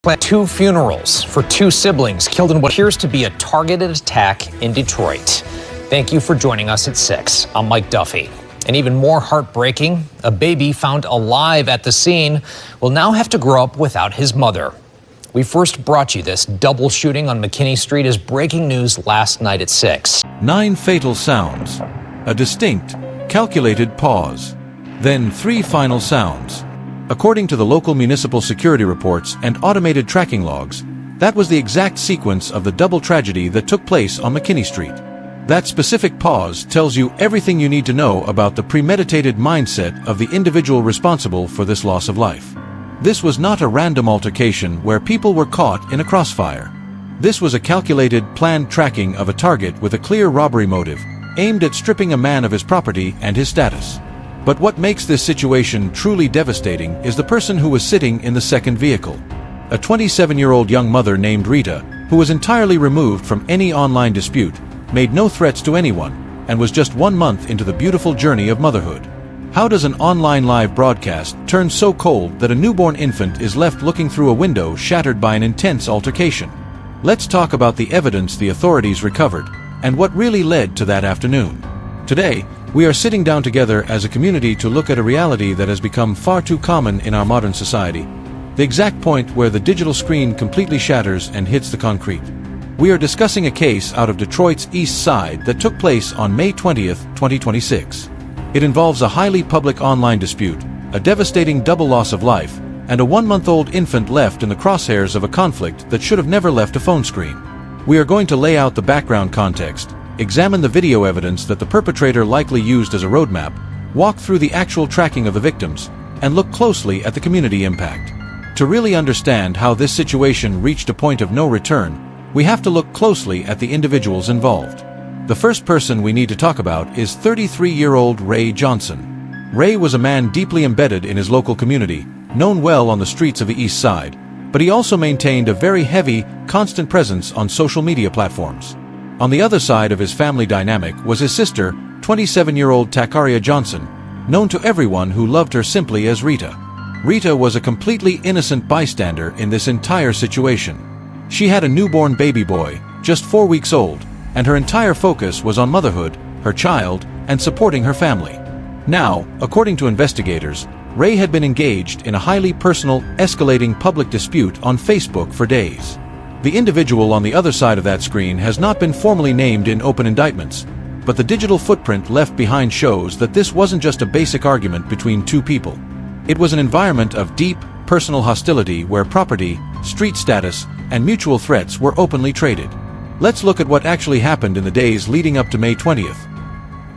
Planned 2 funerals for 2 siblings killed in what appears to be a targeted attack in Detroit. Thank you for joining us at 6. I'm Mike Duffy. And even more heartbreaking, a baby found alive at the scene will now have to grow up without his mother. We first brought you this double shooting on McKinney Street as breaking news last night at 6. 9 fatal sounds, a distinct, calculated pause, then 3 final sounds. According to the local municipal security reports and automated tracking logs, that was the exact sequence of the double tragedy that took place on McKinney Street. That specific pause tells you everything you need to know about the premeditated mindset of the individual responsible for this loss of life. This was not a random altercation where people were caught in a crossfire. This was a calculated, planned tracking of a target with a clear robbery motive, aimed at stripping a man of his property and his status. But what makes this situation truly devastating is the person who was sitting in the second vehicle. A 27-year-old young mother named Rita, who was entirely removed from any online dispute, made no threats to anyone, and was just 1 month into the beautiful journey of motherhood. How does an online live broadcast turn so cold that a newborn infant is left looking through a window shattered by an intense altercation? Let's talk about the evidence the authorities recovered, and what really led to that afternoon. Today, we are sitting down together as a community to look at a reality that has become far too common in our modern society. The exact point where the digital screen completely shatters and hits the concrete. We are discussing a case out of Detroit's East Side that took place on May 20th, 2026. It involves a highly public online dispute, a devastating double loss of life, and a 1-month-old infant left in the crosshairs of a conflict that should have never left a phone screen. We are going to lay out the background context, examine the video evidence that the perpetrator likely used as a roadmap, walk through the actual tracking of the victims, and look closely at the community impact. To really understand how this situation reached a point of no return, we have to look closely at the individuals involved. The first person we need to talk about is 33-year-old Ray Johnson. Ray was a man deeply embedded in his local community, known well on the streets of the East Side, but he also maintained a very heavy, constant presence on social media platforms. On the other side of his family dynamic was his sister, 27-year-old Takaria Johnson, known to everyone who loved her simply as Rita. Rita was a completely innocent bystander in this entire situation. She had a newborn baby boy, just 4 weeks old, and her entire focus was on motherhood, her child, and supporting her family. Now, according to investigators, Ray had been engaged in a highly personal, escalating public dispute on Facebook for days. The individual on the other side of that screen has not been formally named in open indictments, but the digital footprint left behind shows that this wasn't just a basic argument between 2 people. It was an environment of deep, personal hostility where property, street status, and mutual threats were openly traded. Let's look at what actually happened in the days leading up to May 20th.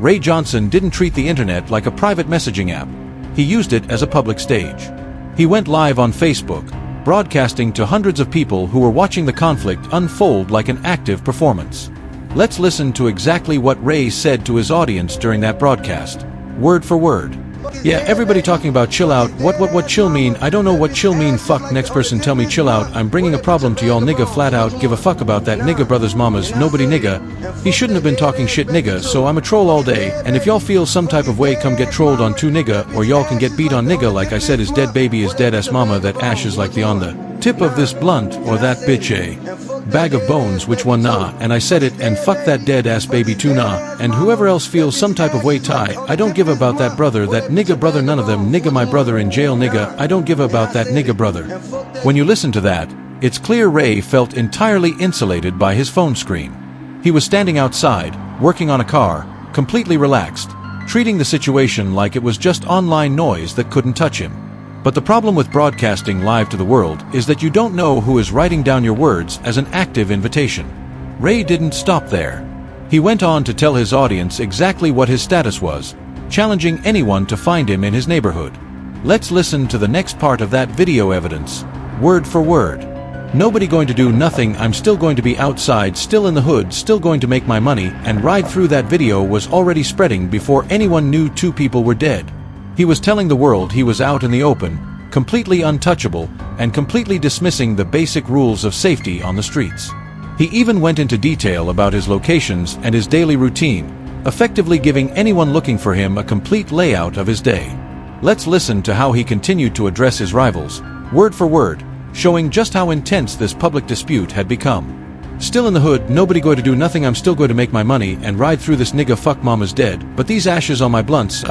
Ray Johnson didn't treat the internet like a private messaging app. He used it as a public stage. He went live on Facebook, broadcasting to hundreds of people who were watching the conflict unfold like an active performance. Let's listen to exactly what Ray said to his audience during that broadcast, word for word. Yeah, everybody talking about chill out. What chill mean? I don't know what chill mean. Fuck, next person tell me chill out. I'm bringing a problem to y'all nigga flat out. Give a fuck about that nigga brothers mamas. Nobody nigga. He shouldn't have been talking shit nigga, so I'm a troll all day. And if y'all feel some type of way, come get trolled on 2 nigga, or y'all can get beat on nigga. Like I said, his dead baby is dead ass mama. That ash is like the on the tip of this blunt, or that bitch bag of bones, which one nah, and I said it, and fuck that dead ass baby too nah, and whoever else feels some type of way tie, I don't give about that brother, that nigga brother, none of them, nigga my brother in jail nigga, I don't give about that nigga brother. When you listen to that, it's clear Ray felt entirely insulated by his phone screen. He was standing outside, working on a car, completely relaxed, treating the situation like it was just online noise that couldn't touch him. But the problem with broadcasting live to the world is that you don't know who is writing down your words as an active invitation. Ray didn't stop there. He went on to tell his audience exactly what his status was, challenging anyone to find him in his neighborhood. Let's listen to the next part of that video evidence, word for word. Nobody going to do nothing, I'm still going to be outside, still in the hood, still going to make my money, and ride through. That video was already spreading before anyone knew 2 people were dead. He was telling the world he was out in the open, completely untouchable, and completely dismissing the basic rules of safety on the streets. He even went into detail about his locations and his daily routine, effectively giving anyone looking for him a complete layout of his day. Let's listen to how he continued to address his rivals, word for word, showing just how intense this public dispute had become. Still in the hood, nobody going to do nothing, I'm still going to make my money and ride through this nigga fuck mama's dead, but these ashes on my blunts,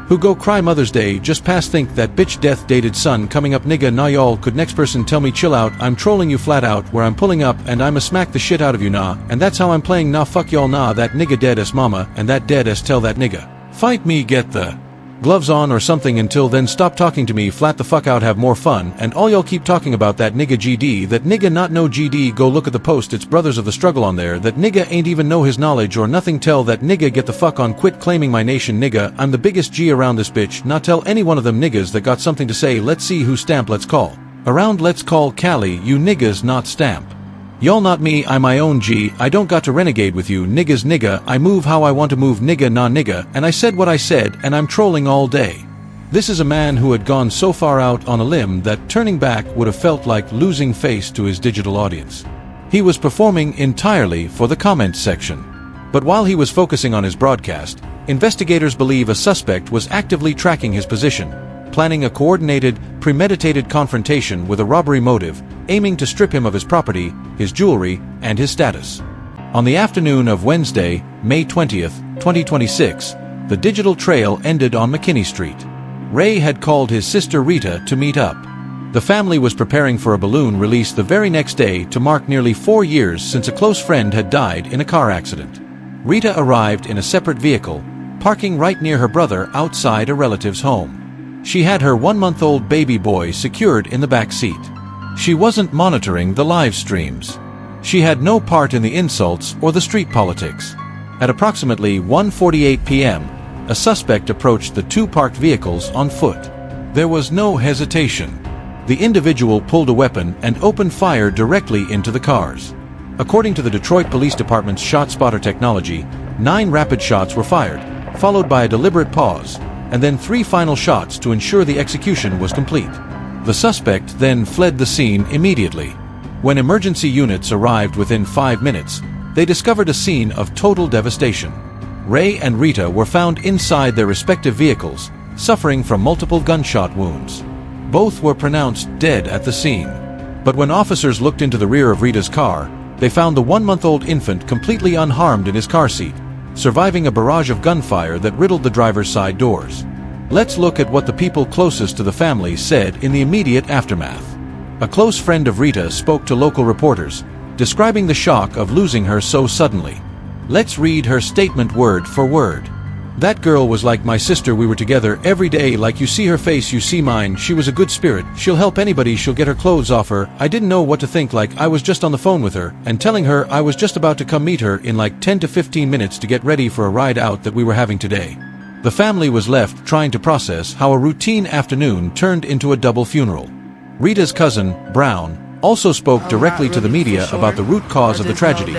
who go cry Mother's Day just past think that bitch death dated son coming up nigga nah y'all could next person tell me chill out, I'm trolling you flat out where I'm pulling up and I'ma smack the shit out of you nah, and that's how I'm playing nah fuck y'all nah that nigga dead as mama and that dead as tell that nigga. Fight me get the gloves on or something, until then stop talking to me flat the fuck out, have more fun, and all y'all keep talking about that nigga GD, that nigga not no GD, go look at the post, it's Brothers of the Struggle on there, that nigga ain't even know his knowledge or nothing, tell that nigga get the fuck on, quit claiming my nation nigga, I'm the biggest G around this bitch, not tell any one of them niggas that got something to say, let's see who stamp let's call. Around let's call Cali, you niggas not stamp. Y'all not me, I my own G, I don't got to renegade with you niggas nigga, I move how I want to move nigga nah nigga, and I said what I said and I'm trolling all day. This is a man who had gone so far out on a limb that turning back would have felt like losing face to his digital audience. He was performing entirely for the comment section. But while he was focusing on his broadcast, investigators believe a suspect was actively tracking his position, planning a coordinated, premeditated confrontation with a robbery motive, aiming to strip him of his property, his jewelry, and his status. On the afternoon of Wednesday, May 20th, 2026, the digital trail ended on McKinney Street. Ray had called his sister Rita to meet up. The family was preparing for a balloon release the very next day to mark nearly 4 years since a close friend had died in a car accident. Rita arrived in a separate vehicle, parking right near her brother outside a relative's home. She had her 1-month-old baby boy secured in the back seat. She wasn't monitoring the live streams. She had no part in the insults or the street politics. At approximately 1:48 p.m., a suspect approached the two parked vehicles on foot. There was no hesitation. The individual pulled a weapon and opened fire directly into the cars. According to the Detroit Police Department's ShotSpotter technology, 9 rapid shots were fired, followed by a deliberate pause, and then 3 final shots to ensure the execution was complete. The suspect then fled the scene immediately. When emergency units arrived within 5 minutes, they discovered a scene of total devastation. Ray and Rita were found inside their respective vehicles, suffering from multiple gunshot wounds. Both were pronounced dead at the scene. But when officers looked into the rear of Rita's car, they found the 1-month-old infant completely unharmed in his car seat, surviving a barrage of gunfire that riddled the driver's side doors. Let's look at what the people closest to the family said in the immediate aftermath. A close friend of Rita spoke to local reporters, describing the shock of losing her so suddenly. Let's read her statement word for word. "That girl was like my sister, we were together every day, like you see her face you see mine, she was a good spirit, she'll help anybody, she'll get her clothes off her, I didn't know what to think, like I was just on the phone with her, and telling her I was just about to come meet her in like 10 to 15 minutes to get ready for a ride out that we were having today." The family was left trying to process how a routine afternoon turned into a double funeral. Rita's cousin, Brown, also spoke directly to the media about the root cause of the tragedy,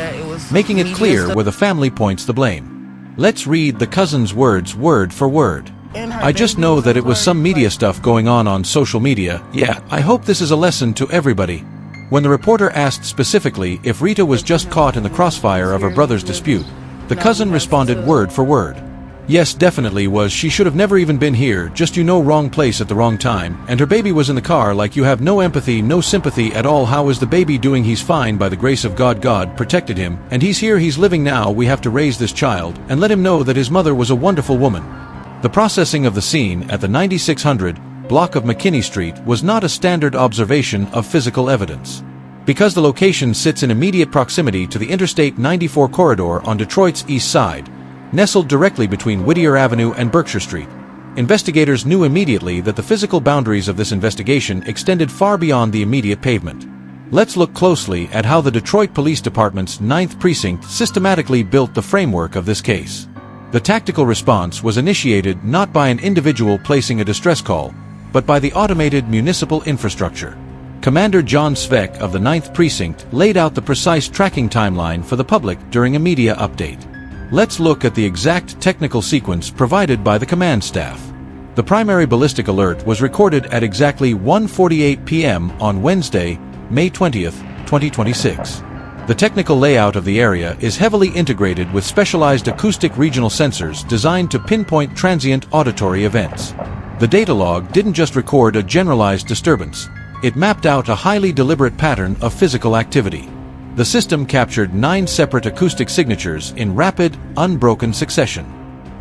making it clear where the family points the blame. Let's read the cousin's words word for word. "I just know that it was some media stuff going on social media. Yeah, I hope this is a lesson to everybody." When the reporter asked specifically if Rita was just caught in the crossfire of her brother's dispute, the cousin responded word for word. "Yes, definitely was. She should have never even been here, just wrong place at the wrong time, and her baby was in the car, like you have no empathy, no sympathy at all. How is the baby doing? He's fine by the grace of God. God protected him, and he's here, he's living now. We have to raise this child, and let him know that his mother was a wonderful woman." The processing of the scene at the 9600 block of McKinney Street was not a standard observation of physical evidence. Because the location sits in immediate proximity to the Interstate 94 corridor on Detroit's east side, nestled directly between Whittier Avenue and Berkshire Street, investigators knew immediately that the physical boundaries of this investigation extended far beyond the immediate pavement. Let's look closely at how the Detroit Police Department's 9th Precinct systematically built the framework of this case. The tactical response was initiated not by an individual placing a distress call, but by the automated municipal infrastructure. Commander John Sveck of the 9th Precinct laid out the precise tracking timeline for the public during a media update. Let's look at the exact technical sequence provided by the command staff. The primary ballistic alert was recorded at exactly 1:48 p.m. on Wednesday, May 20th, 2026. The technical layout of the area is heavily integrated with specialized acoustic regional sensors designed to pinpoint transient auditory events. The data log didn't just record a generalized disturbance. It mapped out a highly deliberate pattern of physical activity. The system captured 9 separate acoustic signatures in rapid, unbroken succession.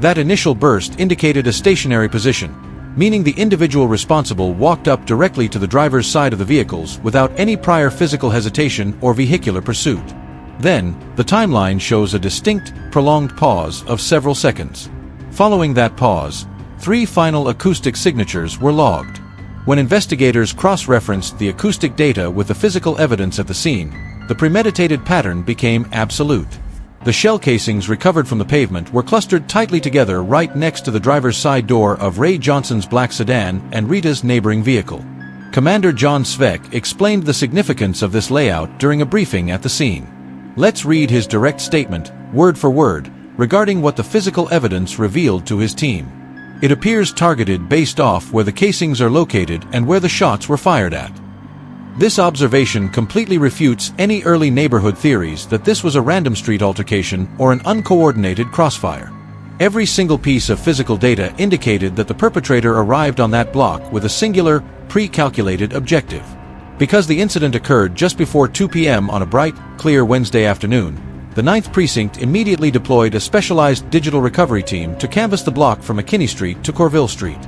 That initial burst indicated a stationary position, meaning the individual responsible walked up directly to the driver's side of the vehicles without any prior physical hesitation or vehicular pursuit. Then, the timeline shows a distinct, prolonged pause of several seconds. Following that pause, 3 final acoustic signatures were logged. When investigators cross-referenced the acoustic data with the physical evidence at the scene, the premeditated pattern became absolute. The shell casings recovered from the pavement were clustered tightly together right next to the driver's side door of Ray Johnson's black sedan and Rita's neighboring vehicle. Commander John Svek explained the significance of this layout during a briefing at the scene. Let's read his direct statement, word for word, regarding what the physical evidence revealed to his team. It appears targeted based off where the casings are located and where the shots were fired at. This observation completely refutes any early neighborhood theories that this was a random street altercation or an uncoordinated crossfire. Every single piece of physical data indicated that the perpetrator arrived on that block with a singular, pre-calculated objective. Because the incident occurred just before 2 p.m. on a bright, clear Wednesday afternoon, the 9th Precinct immediately deployed a specialized digital recovery team to canvass the block from McKinney Street to Corville Street.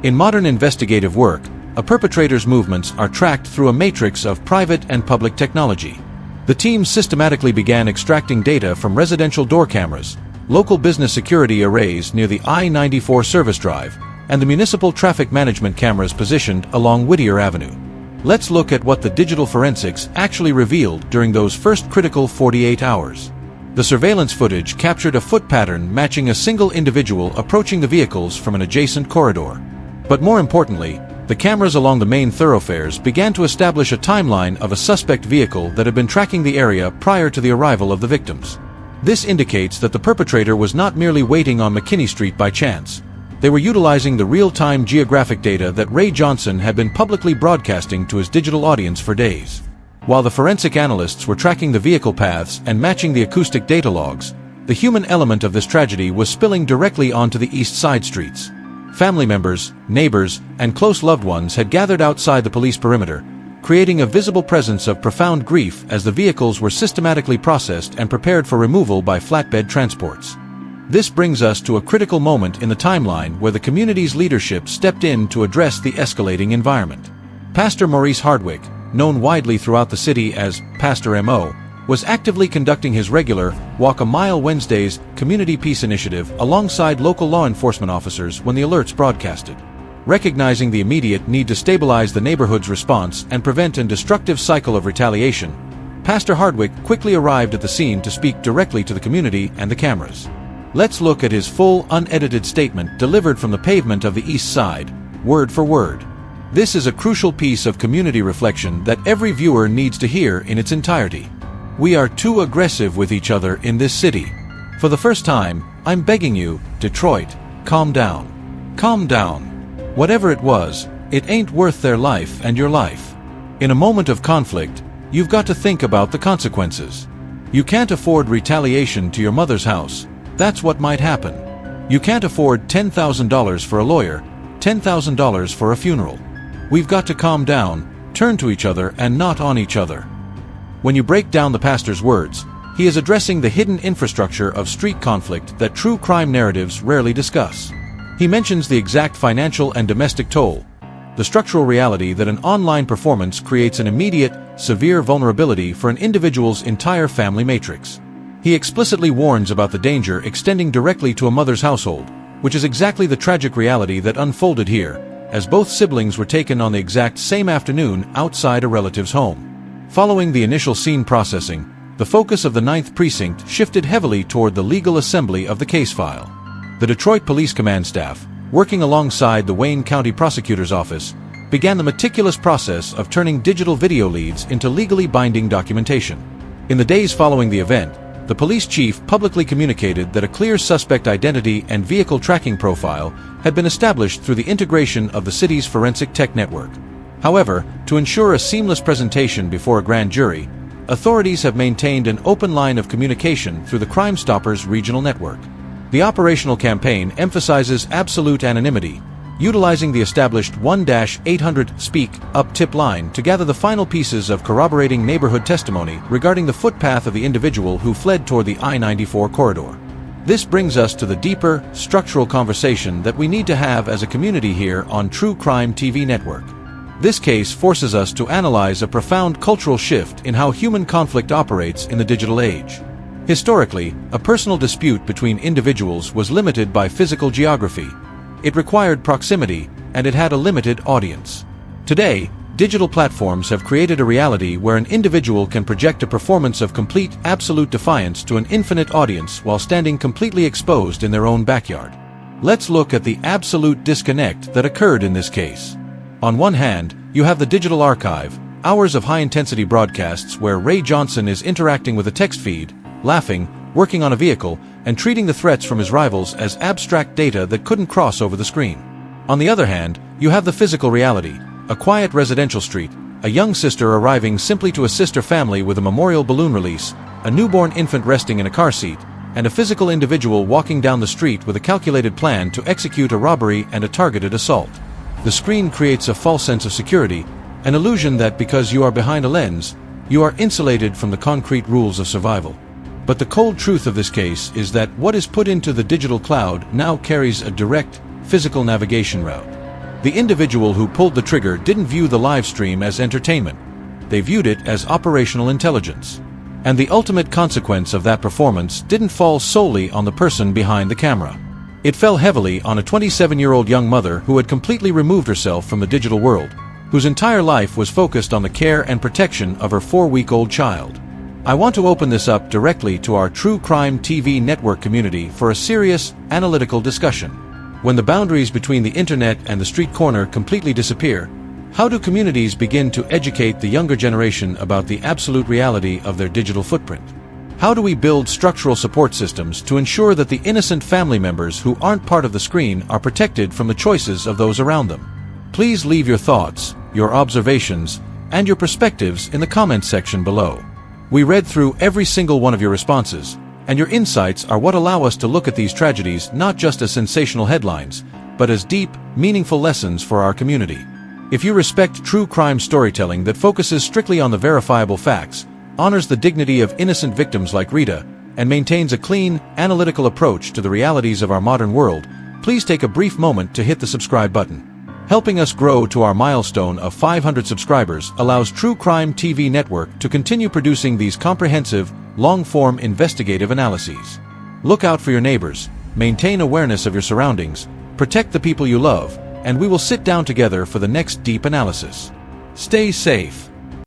In modern investigative work, a perpetrator's movements are tracked through a matrix of private and public technology. The team systematically began extracting data from residential door cameras, local business security arrays near the I-94 service drive, and the municipal traffic management cameras positioned along Whittier Avenue. Let's look at what the digital forensics actually revealed during those first critical 48 hours. The surveillance footage captured a foot pattern matching a single individual approaching the vehicles from an adjacent corridor. But more importantly, the cameras along the main thoroughfares began to establish a timeline of a suspect vehicle that had been tracking the area prior to the arrival of the victims. This indicates that the perpetrator was not merely waiting on McKinney Street by chance. They were utilizing the real-time geographic data that Ray Johnson had been publicly broadcasting to his digital audience for days. While the forensic analysts were tracking the vehicle paths and matching the acoustic data logs, the human element of this tragedy was spilling directly onto the east side streets. Family members, neighbors, and close loved ones had gathered outside the police perimeter, creating a visible presence of profound grief as the vehicles were systematically processed and prepared for removal by flatbed transports. This brings us to a critical moment in the timeline where the community's leadership stepped in to address the escalating environment. Pastor Maurice Hardwick, known widely throughout the city as Pastor M.O., was actively conducting his regular Walk a Mile Wednesdays community peace initiative alongside local law enforcement officers when the alerts broadcasted. Recognizing the immediate need to stabilize the neighborhood's response and prevent a destructive cycle of retaliation, Pastor Hardwick quickly arrived at the scene to speak directly to the community and the cameras. Let's look at his full, unedited statement delivered from the pavement of the east side, word for word. This is a crucial piece of community reflection that every viewer needs to hear in its entirety. We are too aggressive with each other in this city. For the first time, I'm begging you, Detroit, calm down. Calm down. Whatever it was, it ain't worth their life and your life. In a moment of conflict, you've got to think about the consequences. You can't afford retaliation to your mother's house. That's what might happen. You can't afford $10,000 for a lawyer, $10,000 for a funeral. We've got to calm down, turn to each other and not on each other. When you break down the pastor's words, he is addressing the hidden infrastructure of street conflict that true crime narratives rarely discuss. He mentions the exact financial and domestic toll, the structural reality that an online performance creates an immediate, severe vulnerability for an individual's entire family matrix. He explicitly warns about the danger extending directly to a mother's household, which is exactly the tragic reality that unfolded here, as both siblings were taken on the exact same afternoon outside a relative's home. Following the initial scene processing, the focus of the 9th Precinct shifted heavily toward the legal assembly of the case file. The Detroit Police Command staff, working alongside the Wayne County Prosecutor's Office, began the meticulous process of turning digital video leads into legally binding documentation. In the days following the event, the police chief publicly communicated that a clear suspect identity and vehicle tracking profile had been established through the integration of the city's forensic tech network. However, to ensure a seamless presentation before a grand jury, authorities have maintained an open line of communication through the Crime Stoppers regional network. The operational campaign emphasizes absolute anonymity, utilizing the established 1-800 Speak Up tip line to gather the final pieces of corroborating neighborhood testimony regarding the footpath of the individual who fled toward the I-94 corridor. This brings us to the deeper, structural conversation that we need to have as a community here on True Crime TV Network. This case forces us to analyze a profound cultural shift in how human conflict operates in the digital age. Historically, a personal dispute between individuals was limited by physical geography. It required proximity, and it had a limited audience. Today, digital platforms have created a reality where an individual can project a performance of complete, absolute defiance to an infinite audience while standing completely exposed in their own backyard. Let's look at the absolute disconnect that occurred in this case. On one hand, you have the digital archive, hours of high-intensity broadcasts where Ray Johnson is interacting with a text feed, laughing, working on a vehicle, and treating the threats from his rivals as abstract data that couldn't cross over the screen. On the other hand, you have the physical reality, a quiet residential street, a young sister arriving simply to assist her family with a memorial balloon release, a newborn infant resting in a car seat, and a physical individual walking down the street with a calculated plan to execute a robbery and a targeted assault. The screen creates a false sense of security, an illusion that because you are behind a lens, you are insulated from the concrete rules of survival. But the cold truth of this case is that what is put into the digital cloud now carries a direct, physical navigation route. The individual who pulled the trigger didn't view the live stream as entertainment. They viewed it as operational intelligence. And the ultimate consequence of that performance didn't fall solely on the person behind the camera. It fell heavily on a 27-year-old young mother who had completely removed herself from the digital world, whose entire life was focused on the care and protection of her 4-week-old child. I want to open this up directly to our True Crime TV Network community for a serious, analytical discussion. When the boundaries between the internet and the street corner completely disappear, how do communities begin to educate the younger generation about the absolute reality of their digital footprint? How do we build structural support systems to ensure that the innocent family members who aren't part of the screen are protected from the choices of those around them? Please leave your thoughts, your observations, and your perspectives in the comments section below. We read through every single one of your responses, and your insights are what allow us to look at these tragedies not just as sensational headlines, but as deep, meaningful lessons for our community. If you respect true crime storytelling that focuses strictly on the verifiable facts, honors the dignity of innocent victims like Rita, and maintains a clean, analytical approach to the realities of our modern world, please take a brief moment to hit the subscribe button. Helping us grow to our milestone of 500 subscribers allows True Crime TV Network to continue producing these comprehensive, long-form investigative analyses. Look out for your neighbors, maintain awareness of your surroundings, protect the people you love, and we will sit down together for the next deep analysis. Stay safe.